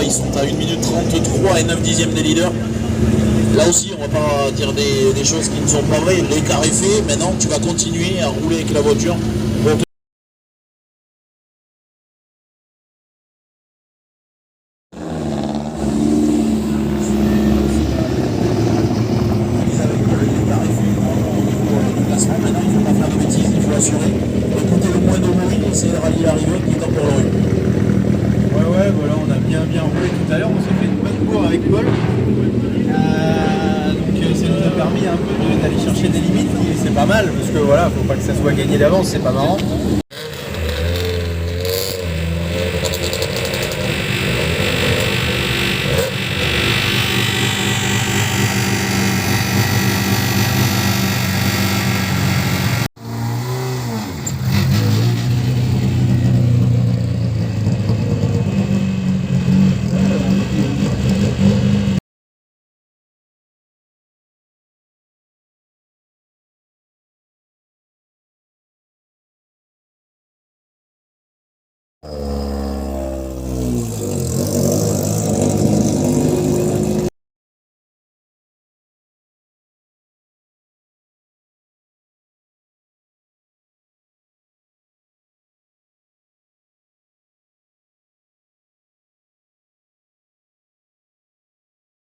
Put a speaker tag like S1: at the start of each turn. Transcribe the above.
S1: ils sont à 1 minute 33 et 9 dixièmes des leaders. Là aussi, on va pas dire des choses qui ne sont pas vraies. L'écart est fait. Maintenant, tu vas continuer à rouler avec la voiture. Maintenant, il ne faut pas faire de bêtises, il faut assurer. Écoutez le moins de bruit, c'est le rallye arrivé qui est temps pour le rue.
S2: Ouais, voilà, on a bien roulé tout à l'heure, on s'est fait une bonne course avec Paul. Donc ça nous a permis un peu d'aller chercher des limites, et c'est pas mal, parce que voilà, faut pas que ça soit gagné d'avance, c'est pas marrant.